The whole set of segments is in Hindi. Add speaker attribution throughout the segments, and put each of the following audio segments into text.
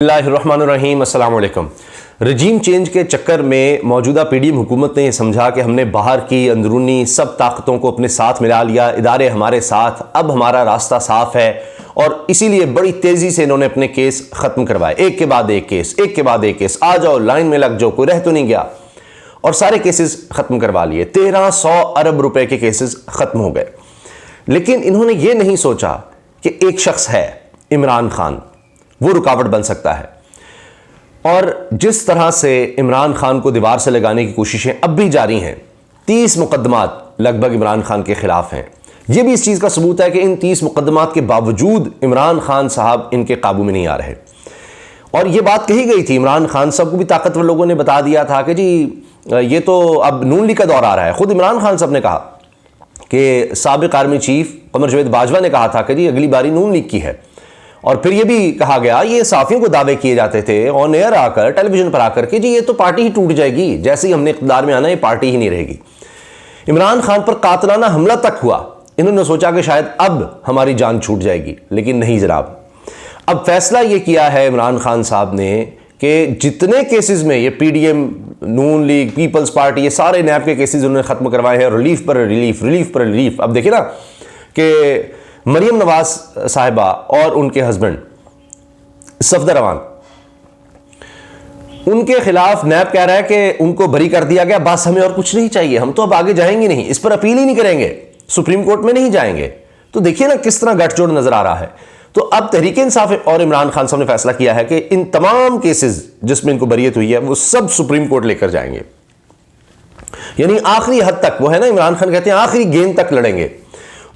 Speaker 1: बिस्मिल्लाहिर्रहमानिर्रहीम अस्सलाम वालेकुम। रजीम चेंज के चक्कर में मौजूदा पीडीएम हुकूमत ने यह समझा कि हमने बाहर की अंदरूनी सब ताकतों को अपने साथ मिला लिया, इदारे हमारे साथ, अब हमारा रास्ता साफ है और इसीलिए बड़ी तेजी से इन्होंने अपने केस खत्म करवाए, एक के बाद एक केस, एक के बाद एक केस, आ जाओ लाइन में लग जाओ, कोई रह तो नहीं गया, और सारे केसेस खत्म करवा लिए। 1300 अरब रुपए के केसेस खत्म हो गए। लेकिन इन्होंने ये नहीं सोचा कि एक शख्स है इमरान खान, वो रुकावट बन सकता है। और जिस तरह से इमरान खान को दीवार से लगाने की कोशिशें अब भी जारी हैं, 30 मुकदमात लगभग इमरान खान के खिलाफ हैं। यह भी इस चीज़ का सबूत है कि इन 30 मुकदमात के बावजूद इमरान खान साहब इनके काबू में नहीं आ रहे। और यह बात कही गई थी, इमरान खान साहब को भी ताकतवर लोगों ने बता दिया था कि जी ये तो अब नून लीग का दौर आ रहा है। खुद इमरान खान साहब ने कहा कि साबिक आर्मी चीफ कमर जावेद बाजवा ने कहा था कि जी अगली बारी नून लीग की है। और फिर यह भी कहा गया, ये साफियों को दावे किए जाते थे ऑन एयर आकर, टेलीविजन पर आकर के जी ये तो पार्टी ही टूट जाएगी, जैसे ही हमने इक़्तिदार में आना ये पार्टी ही नहीं रहेगी। इमरान खान पर कातलाना हमला तक हुआ। इन्होंने सोचा कि शायद अब हमारी जान छूट जाएगी, लेकिन नहीं जनाब। अब फैसला ये किया है इमरान खान साहब ने कि जितने केसेस में ये पीडीएम, नून लीग, पीपल्स पार्टी, ये सारे नैब के केसेस उन्होंने खत्म करवाए हैं, रिलीफ पर रिलीफ, रिलीफ पर रिलीफ। अब देखिए ना कि मरियम नवाज साहिबा और उनके हस्बैंड सफदर रवान, उनके खिलाफ नैब कह रहा है कि उनको बरी कर दिया गया, बस हमें और कुछ नहीं चाहिए, हम तो अब आगे जाएंगे नहीं, इस पर अपील ही नहीं करेंगे, सुप्रीम कोर्ट में नहीं जाएंगे। तो देखिए ना किस तरह गठजोड़ नजर आ रहा है। तो अब तहरीक इंसाफ और इमरान खान साहब ने फैसला किया है कि इन तमाम केसेस जिसमें इनको बरीयत हुई है वो सब सुप्रीम कोर्ट लेकर जाएंगे। यानी आखिरी हद तक, वो है ना इमरान खान कहते हैं आखिरी गेंद तक लड़ेंगे,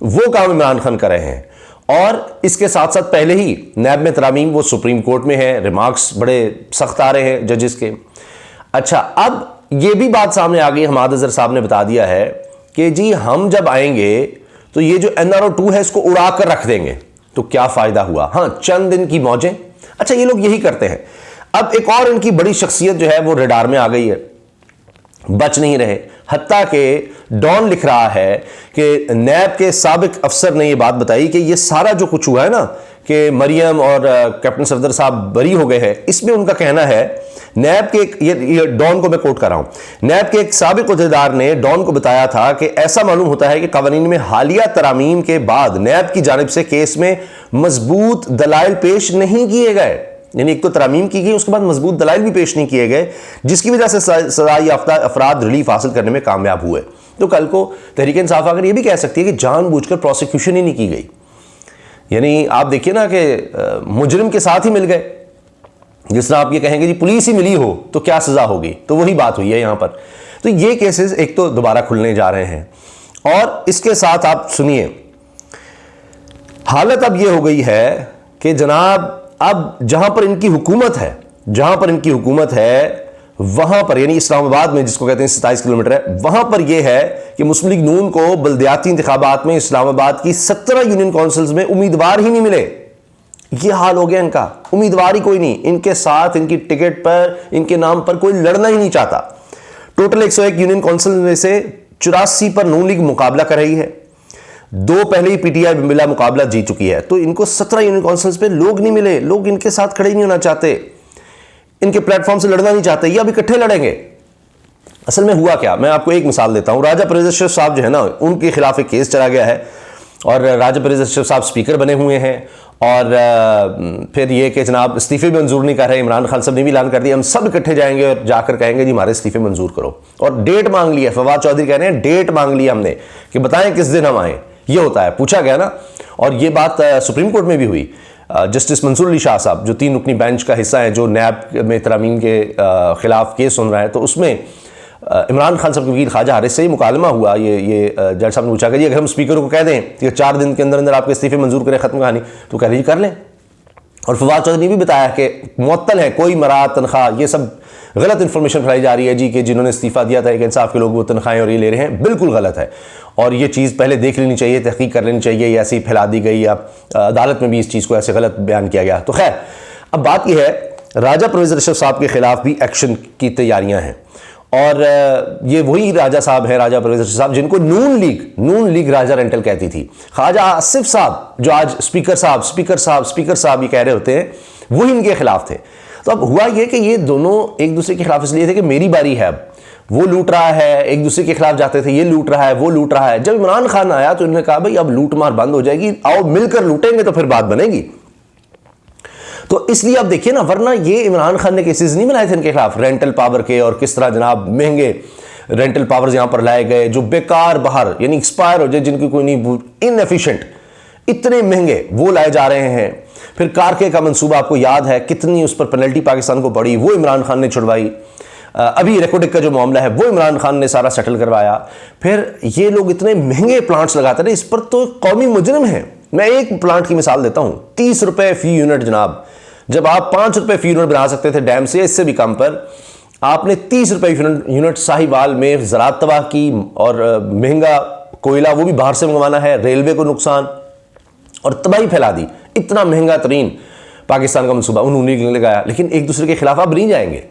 Speaker 1: वो काम इमरान खान कर रहे हैं। और इसके साथ साथ पहले ही नैब में तरामीम वो सुप्रीम कोर्ट में है, रिमार्क्स बड़े सख्त आ रहे हैं जजेस के। अच्छा, अब ये भी बात सामने आ गई, हमाद अजहर साहब ने बता दिया है कि जी हम जब आएंगे तो ये जो NRO 2 है इसको उड़ा कर रख देंगे। तो क्या फायदा हुआ? हाँ, चंद दिन की मौजें। अच्छा, ये लोग यही करते हैं। अब एक और इनकी बड़ी शख्सियत जो है वो रडार में आ गई है, बच नहीं रहे। हत्ता के डॉन लिख रहा है कि नैब के साबिक अफसर ने यह बात बताई कि यह सारा जो कुछ हुआ है ना, कि मरियम और कैप्टन सफदर साहब बरी हो गए हैं, इसमें उनका कहना है नैब के एक, ये डॉन को मैं कोट कर रहा हूं, नैब के एक साबिक उहदेदार ने डॉन को बताया था कि ऐसा मालूम होता है कि कवानीन में हालिया तरामीम के बाद नैब की जानिब से केस में मजबूत दलाइल पेश नहीं किए गए। यानी एक तो तरामीम की गई, उसके बाद मजबूत दलाइल भी पेश नहीं किए गए, जिसकी वजह से सजा याफ्ता अफराद रिलीफ हासिल करने में कामयाब हुए। तो कल को तहरीक इंसाफ अगर ये भी कह सकती है कि जानबूझकर प्रोसिक्यूशन ही नहीं की गई। यानी आप देखिए ना कि मुजरिम के साथ ही मिल गए। जिस तरह आप ये कहेंगे जी पुलिस ही मिली हो तो क्या सजा होगी, तो वही बात हुई है यहां पर। तो ये केसेस एक तो दोबारा खुलने जा रहे हैं, और इसके साथ आप सुनिए, हालत अब ये हो गई है कि जनाब अब जहां पर इनकी हुकूमत है, जहां पर इनकी हुकूमत है वहां पर, यानी इस्लामाबाद में जिसको कहते हैं 27 किलोमीटर है, वहां पर यह है कि मुस्लिम लीग नून को बल्दियाती इंतखाबात में इस्लामाबाद की 17 यूनियन काउंसिल्स में उम्मीदवार ही नहीं मिले। यह हाल हो गया इनका, उम्मीदवार ही कोई नहीं इनके साथ, इनकी टिकट पर, इनके नाम पर कोई लड़ना ही नहीं चाहता। टोटल 101 यूनियन काउंसिल में से 84 पर नून लीग मुकाबला कर रही है, 2 पहले ही पीटीआई बिला मुकाबला जीत चुकी है। तो इनको 17 यूनियन काउंसिल्स पे लोग नहीं मिले, लोग इनके साथ खड़े नहीं होना चाहते, इनके प्लेटफॉर्म से लड़ना नहीं चाहते, ये अब इकट्ठे लड़ेंगे। असल में हुआ क्या, मैं आपको एक मिसाल देता हूं। राजा परवेज अशरफ साहब जो है ना, उनके खिलाफ एक केस चला गया है और राजा परवेज अशरफ साहब स्पीकर बने हुए हैं, और फिर ये कि जनाब इस्तीफे भी मंजूर नहीं कर रहे। इमरान खान साहब ने भी ऐलान कर दिया हम सब इकट्ठे जाएंगे और जाकर कहेंगे जी हमारे इस्तीफे मंजूर करो, और डेट मांग ली है। फवाद चौधरी कह रहे हैं डेट मांग ली हमने कि बताएं किस दिन हम आए। ये होता है, पूछा गया ना, और ये बात सुप्रीम कोर्ट में भी हुई। जस्टिस मंसूर अली शाह साहब जो 3 रुकनी बेंच का हिस्सा है, जो नैब में तरामीम के खिलाफ केस सुन रहा है, तो उसमें इमरान खान साहब के वकील ख्वाजा हारिस से ही मुकालमा हुआ। ये जज साहब ने पूछा कि अगर हम स्पीकर को कह दें कि 4 दिन के अंदर अंदर आपके इस्तीफे मंजूर करें, खत्म कहानी, तो कह लीजिए कर लें। और फवाद चौधरी ने भी बताया कि मुअत्तल है, कोई मराद तनख्वाह, ये सब गलत इंफॉर्मेशन फैलाई जा रही है जी कि जिन्होंने इस्तीफा दिया था एक इंसाफ के लोग वो तनख्वाहें और ये ले रहे हैं, बिल्कुल गलत है। और ये चीज़ पहले देख लेनी चाहिए, तहकीक कर लेनी चाहिए, या ऐसे ही फैला दी गई, या अदालत में भी इस चीज़ को ऐसे गलत बयान किया गया। तो खैर, अब बात यह है राजा परवेज अशरफ साहब के खिलाफ भी एक्शन की तैयारियां हैं, और ये वही राजा साहब हैं, राजा परवेज अशरफ साहब, जिनको नून लीग राजा रेंटल कहती थी। ख्वाजा आसिफ साहब जो आज स्पीकर साहब ये कह रहे होते हैं, वो ही इनके खिलाफ थे। तो अब हुआ ये कि ये दोनों एक दूसरे के खिलाफ इसलिए थे कि मेरी बारी है, अब वो लूट रहा है, एक दूसरे के खिलाफ जाते थे, ये लूट रहा है, वो लूट रहा है। जब इमरान खान आया तो इन्होंने कहा भाई अब लूट मार बंद हो जाएगी, आओ मिलकर लूटेंगे तो फिर बात बनेगी। तो इसलिए अब देखिए ना, वरना ये इमरान खान ने केसेस नहीं बनाए थे इनके खिलाफ रेंटल पावर के, और किस तरह जनाब महंगे रेंटल पावर्स यहां पर लाए गए जो बेकार बाहर यानी एक्सपायर हो जाए, जिनकी कोई नहीं, इनएफिशिएंट, इतने महंगे वो लाए जा रहे हैं। फिर कारके का मंसूबा आपको याद है, कितनी उस पर पेनल्टी पाकिस्तान को पड़ी, वो इमरान खान ने छुड़वाई। अभी रेकोडिक का जो मामला है वो इमरान खान ने सारा सेटल करवाया। फिर ये लोग इतने महंगे प्लांट्स लगाते रहे, इस पर तो कौमी मुजरिम है। मैं एक प्लांट की मिसाल देता हूं, 30 रुपए फी यूनिट जनाब। जब आप 5 रुपए फी यूनिट बना सकते थे डैम से, इससे भी कम पर, आपने 30 रुपए यूनिट साहिवाल में ज़राअत तबाह की, और महंगा कोयला वो भी बाहर से मंगवाना है, रेलवे को नुकसान, और तबाही फैला दी। इतना महंगा तरीन पाकिस्तान का मंसूबा उन्होंने लगाया। लेकिन एक दूसरे के खिलाफ अब नहीं जाएंगे,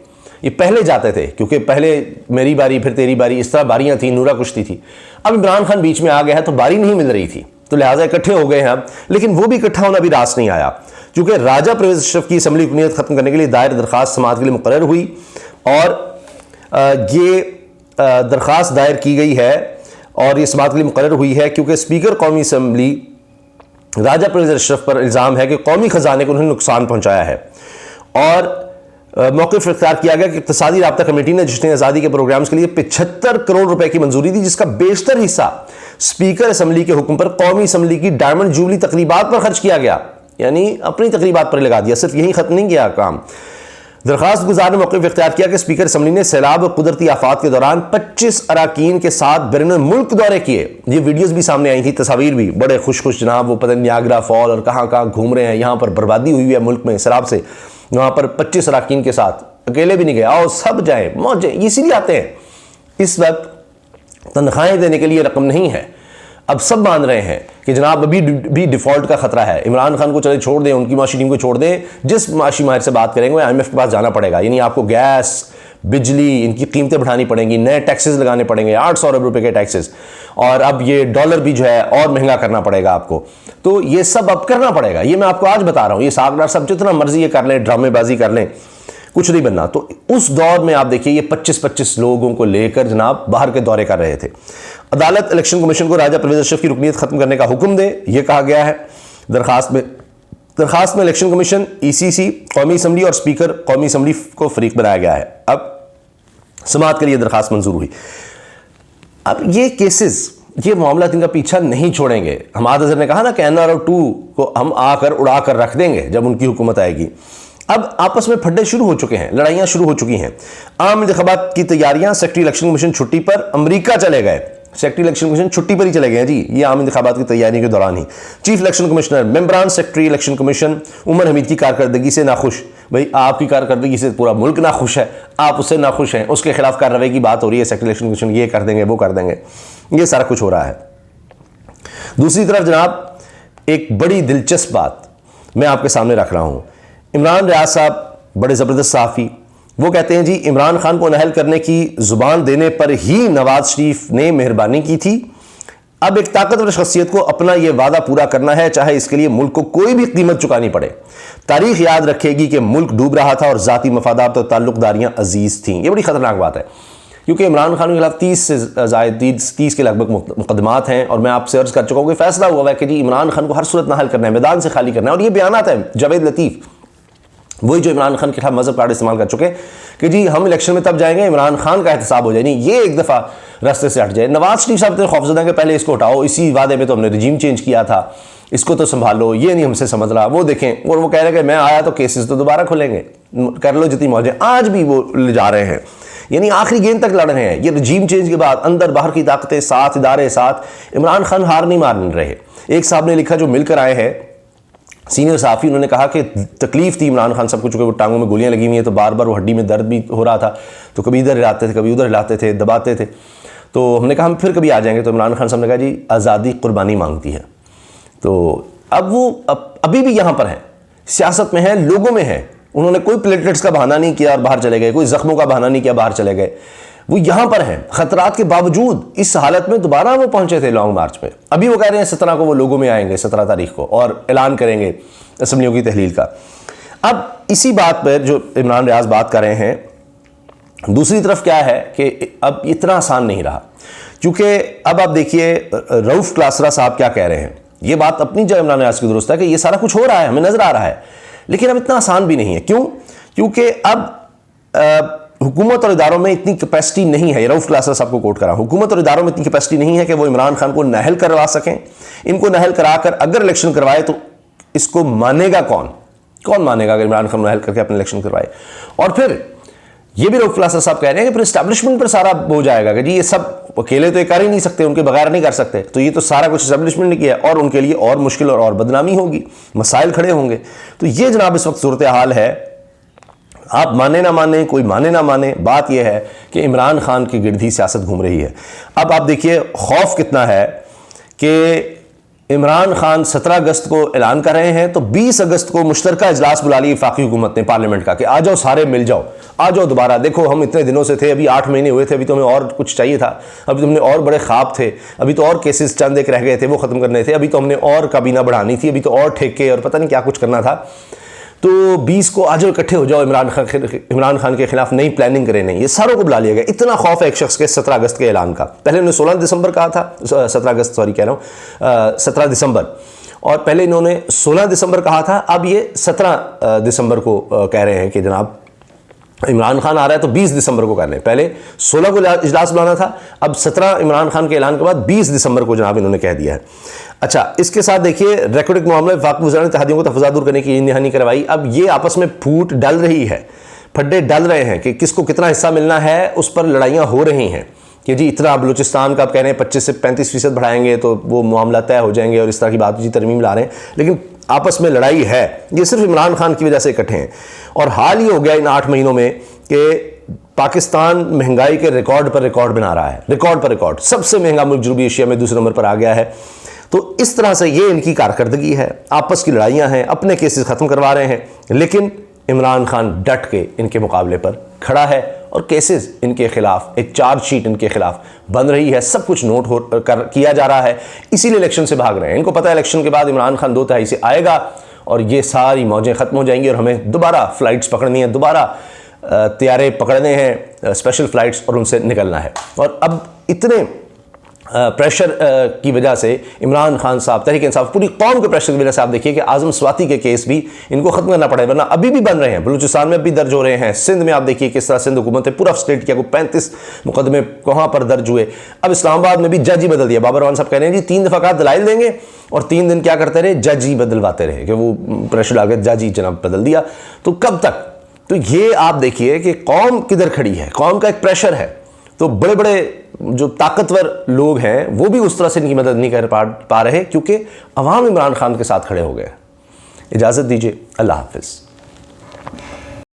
Speaker 1: ये पहले जाते थे, क्योंकि पहले मेरी बारी फिर तेरी बारी, इस तरह बारियां थी, नूरा कुश्ती थी। अब इमरान खान बीच में आ गया है तो बारी नहीं मिल रही थी, तो लिहाजा इकट्ठे हो गए हैं अब। लेकिन वो भी इकट्ठा होना भी रास नहीं आया, क्योंकि राजा परवेज अशरफ की असम्बली हुकूमत खत्म करने के लिए दायर दरखास्त समाअत के लिए मुकर्रर हुई, और ये दरखास्त दायर की गई है और ये समाअत के लिए मुकर्रर हुई है क्योंकि स्पीकर कौमी असम्बली राजा परवेज अशरफ पर इल्ज़ाम है कि कौमी ख़जाने को उन्होंने नुकसान पहुंचाया है। और मौक़िफ़ इख्तियार किया गया कि इक़्तिसादी राब्ता कमेटी ने जश्न आज़ादी के प्रोग्राम्स के लिए 75 करोड़ रुपए की मंजूरी दी, जिसका बेशतर हिस्सा स्पीकर असम्बली के हुक्म पर कौमी असम्बली की डायमंड जुबली तकरीबात पर खर्च किया गया, यानी अपनी तकरीबात पर लगा दिया। सिर्फ यही खत्म नहीं किया काम, दरखास्त गुजार ने मौक़िफ़ इख्तियार किया कि स्पीकर असम्बली ने सैलाब और कुदरती आफात के दौरान 25 अरकान के साथ बैरून मुल्क दौरे किए। ये वीडियोज़ भी सामने आई थी, तस्वीर भी, बड़े खुश खुश जनाब, वो पता नहीं नियाग्रा फॉल और कहाँ कहाँ घूम रहे हैं, यहाँ पर बर्बादी हुई है मुल्क में सैलाब से, वहाँ पर 25 अरकान के साथ, अकेले भी नहीं गए, आओ सब जाएँ, मौजें, इसीलिए आते हैं। इस वक्त तनख्वाहें देने के लिए रकम नहीं है। अब सब मान रहे हैं कि जनाब अभी भी डिफॉल्ट का खतरा है, इमरान खान को चले छोड़ दें, उनकी माशी टीम को छोड़ दें, जिस माशी माहिर से बात करेंगे IMF के पास जाना पड़ेगा, यानी आपको गैस, बिजली, इनकी कीमतें बढ़ानी पड़ेंगी, नए टैक्सेस लगाने पड़ेंगे, 800 अरब रुपए के टैक्सेस, और अब ये डॉलर भी जो है और महंगा करना पड़ेगा आपको। तो ये सब अब करना पड़ेगा, ये मैं आपको आज बता रहा हूँ। ये सागदार सब जितना मर्जी ये कर लें, ड्रामेबाजी कर लें, कुछ नहीं बनना। तो उस दौर में आप देखिए ये 25-25 लोगों को लेकर जनाब बाहर के दौरे कर रहे थे। अदालत इलेक्शन कमीशन को राजा परवेज अशरफ की रुकनीत खत्म करने का हुक्म दे, यह कहा गया है दरखास्त में इलेक्शन कमीशन, ECC, कौमी असम्बली और स्पीकर कौमी असम्बली को फरीक बनाया गया है। अब समाअत के लिए दरखास्त मंजूर हुई। अब ये केसेस, ये मामला इनका पीछा नहीं छोड़ेंगे। हमाद अजहर ने कहा ना कि NRO2 को हम आकर उड़ा कर रख देंगे जब उनकी हुकूमत आएगी। अब आपस में फड्डे शुरू हो चुके हैं, लड़ाइयां शुरू हो चुकी हैं। आम इंतखाबात की तैयारियां, सेक्रेटरी इलेक्शन कमीशन छुट्टी पर अमेरिका चले गए, सेक्रेटरी इलेक्शन कमीशन छुट्टी पर ही चले गए जी, ये आम इंतखाबात की तैयारी के दौरान ही। चीफ इलेक्शन कमिश्नर, मेंबरान secretary election commission Umar Hamid की कारकर्दगी से नाखुश। भाई आपकी कारकर्दगी से पूरा मुल्क नाखुश है, आप उससे नाखुश हैं, उसके खिलाफ कार्रवाई की बात हो रही है, सेक्रेटरी इलेक्शन कमीशन ये कर देंगे, वो कर देंगे, ये सारा कुछ हो रहा है। दूसरी तरफ जनाब एक बड़ी दिलचस्प बात मैं आपके सामने रख रहा हूं। इमरान रियाज साहब बड़े ज़बरदस्त सहाफ़ी, वो कहते हैं जी इमरान खान को नाअहल करने की ज़ुबान देने पर ही नवाज शरीफ ने मेहरबानी की थी। अब एक ताकतवर शख्सियत को अपना यह वादा पूरा करना है, चाहे इसके लिए मुल्क को कोई भी कीमत चुकानी पड़े। तारीख याद रखेगी कि मुल्क डूब रहा था और ज़ाती मफादात और ताल्लुकदारियाँ अजीज़ थीं। ये बड़ी ख़तरनाक बात है, क्योंकि इमरान खान के खिलाफ 30 से ज़ायद 30 के लगभग मुकदमात हैं, और मैं आपसे अर्ज़ कर चुका हूँ कि फैसला हुआ है कि जी इमरान खान को हर सूरत नाअहल करना है, मैदान से खाली करना है। और ये बयानात है जावेद लतीफ़, वही जो इमरान खान के खिलाफ मजहब कार्ड इस्तेमाल कर चुके कि जी हम इलेक्शन में तब जाएंगे इमरान खान का एहतसाब हो जाए, नहीं ये एक दफ़ा रास्ते से हट जाए। नवाज शरीफ साहब तो खौफजदा कि पहले इसको हटाओ, इसी वादे में तो हमने रजीम चेंज किया था, इसको तो संभालो, ये नहीं हमसे समझ रहा, वो देखें। और वो कह रहे हैं कि मैं आया तो केसेस तो दोबारा खुलेंगे, कर लो जितनी मौजें। आज भी वो ले जा रहे हैं, यानी आखिरी गेंद तक लड़ रहे हैं। ये रजीम चेंज के बाद अंदर बाहर की ताकतें साथ, इदारे साथ, इमरान खान हार नहीं मान रहे। एक साहब ने लिखा जो मिलकर आए हैं, सीनियर सहाफ़ी, उन्होंने कहा कि तकलीफ थी इमरान खान सबको, चूँकि वो टांगों में गोलियां लगी हुई हैं तो बार बार वो हड्डी में दर्द भी हो रहा था, तो कभी इधर हिलाते थे, कभी उधर हिलाते थे, दबाते थे। तो हमने कहा हम फिर कभी आ जाएंगे, तो इमरान खान साहब ने कहा जी आज़ादी कुर्बानी मांगती है। तो अब वो अभी भी यहाँ पर हैं, सियासत में है, लोगों में है। उन्होंने कोई प्लेटलेट्स का बहाना नहीं किया और बाहर चले गए, कोई जख्मों का बहाना नहीं किया, बाहर चले गए। वो यहाँ पर हैं, खतरात के बावजूद इस हालत में दोबारा वो पहुंचे थे लॉन्ग मार्च में। अभी वो कह रहे हैं 17 को वो लोगों में आएंगे, 17 तारीख को, और ऐलान करेंगे असम्बलियों की तहलील का। अब इसी बात पर जो इमरान रियाज बात कर रहे हैं, दूसरी तरफ क्या है कि अब इतना आसान नहीं रहा, क्योंकि अब आप देखिए रऊफ क्लासरा साहब क्या कह रहे हैं। ये बात अपनी जगह इमरान रियाज की दुरुस्त है कि ये सारा कुछ हो रहा है, हमें नजर आ रहा है, लेकिन अब इतना आसान भी नहीं है। क्यों? क्योंकि अब हुकूमत और इदारों में इतनी कैपेसिटी नहीं है। रऊफ क्लासरा साहब को कोट करा, हुकूमत और इदारों में इतनी कैपेसिटी नहीं है कि वो इमरान खान को नाअहल करवा सकें। इनको नाअहल कराकर अगर इलेक्शन करवाए तो इसको मानेगा कौन? कौन मानेगा अगर इमरान खान नाअहल करके अपने इलेक्शन करवाए? और फिर ये भी रऊफ क्लासरा साहब कह रहे हैं कि फिर एस्टैब्लिशमेंट पर सारा हो जाएगा कि जी ये सब अकेले तो ये कर ही नहीं सकते, उनके बगैर नहीं कर सकते, तो ये तो सारा कुछ एस्टैब्लिशमेंट ने किया और उनके लिए और मुश्किल और बदनामी होगी, मसाइल खड़े होंगे। तो ये जनाब इस वक्त सूरत हाल है। आप माने ना माने, कोई माने ना माने, बात यह है कि इमरान खान की गिरद ही सियासत घूम रही है। अब आप देखिए खौफ कितना है कि इमरान खान 17 अगस्त को ऐलान कर रहे हैं, तो 20 अगस्त को मुश्तरका इजलास बुला ली वफाकी हुकूमत ने पार्लियामेंट का कि आ जाओ सारे मिल जाओ, आ जाओ दोबारा। देखो हम इतने दिनों से थे, अभी 8 महीने हुए थे, अभी तो हमें और कुछ चाहिए था, अभी तो हमने और बड़े ख्वाब थे, अभी तो और केसेस चंद एक रह गए थे वो ख़त्म करने थे, अभी तो हमने और काबीना बढ़ानी थी, अभी तो और ठेके और पता नहीं क्या कुछ करना था। तो 20 को आ जाओ, इकट्ठे हो जाओ, इमरान खान के खिलाफ नई प्लानिंग करें। नहीं, ये सारों को बुला लिया गया। इतना खौफ है एक शख्स के 17 अगस्त के ऐलान का। पहले उन्होंने 16 दिसंबर कहा था, 17 अगस्त सॉरी कह रहा हूँ, 17 दिसंबर, और पहले इन्होंने 16 दिसंबर कहा था, अब ये 17 दिसंबर को कह रहे हैं कि जनाब इमरान खान आ रहा है तो 20 दिसंबर को करने। पहले 16 को इजलास बुलाना था, अब 17 इमरान खान के ऐलान के बाद 20 दिसंबर को जनाब इन्होंने कह दिया है। अच्छा, इसके साथ देखिए रिकॉर्डिंग मामले वफाकी वज़ीर ने इत्तेहादियों को तफज़ा दूर करने की दहानी करवाई। अब ये आपस में फूट डल रही है, फड्डे डल रहे हैं कि किसको कितना हिस्सा मिलना है, उस पर लड़ाइयाँ हो रही हैं कि जी इतना बलूचिस्तान का आप कह रहे हैं 25 से 35% बढ़ाएंगे तो वो मामला तय हो जाएंगे और इस तरह की बात जी तरमीम ला रहे हैं, लेकिन आपस में लड़ाई है। ये सिर्फ इमरान खान की वजह से इकट्ठे हैं। और हाल ही हो गया इन 8 महीनों में कि पाकिस्तान महंगाई के रिकॉर्ड पर रिकॉर्ड बना रहा है, रिकॉर्ड पर रिकॉर्ड, सबसे महंगा मुल्क जनूबी एशिया में दूसरे नंबर पर आ गया है। तो इस तरह से ये इनकी कारकर्दगी है, आपस की लड़ाइयाँ हैं, अपने केसेस ख़त्म करवा रहे हैं, लेकिन इमरान खान डट के इनके मुकाबले पर खड़ा है और केसेस इनके खिलाफ, एक चार्जशीट इनके खिलाफ बन रही है, सब कुछ नोट किया जा रहा है, इसीलिए इलेक्शन से भाग रहे हैं। इनको पता है इलेक्शन के बाद इमरान खान 2/3 से आएगा और ये सारी मौजें ख़त्म हो जाएंगी और हमें दोबारा फ़्लाइट्स पकड़नी है, दोबारा तैयारे पकड़ने हैं, स्पेशल फ़्लाइट्स, और उनसे निकलना है। और अब इतने प्रेशर की वजह से इमरान खान साहब, तहरीक इंसाफ, पूरी कौम के प्रेशर की वजह से आप देखिए कि आज़म स्वाति के केस भी इनको ख़त्म करना पड़ेगा, वरना अभी भी बन रहे हैं, बलूचिस्तान में भी दर्ज हो रहे हैं, सिंध में आप देखिए किस तरह सिंध हुकूमत ने पूरा स्टेट किया, को 35 मुकदमे वहाँ पर दर्ज हुए। अब इस्लामाबाद में भी जज ही बदल दिया। बाबर रहमान साहब कह रहे हैं जी 3 दफ़ा कहा दलाइल देंगे और 3 दिन क्या करते रहे, जज ही बदलवाते रहे कि वो प्रेशर डाल के जज ही जनाब बदल दिया। तो कब तक? तो ये आप देखिए कि कौम किधर खड़ी है, कौम का एक प्रेशर है। तो बड़े बड़े जो ताकतवर लोग हैं वो भी उस तरह से इनकी मदद नहीं कर पा रहे, क्योंकि अवाम इमरान खान के साथ खड़े हो गए। इजाज़त दीजिए, अल्लाह हाफ़िज़।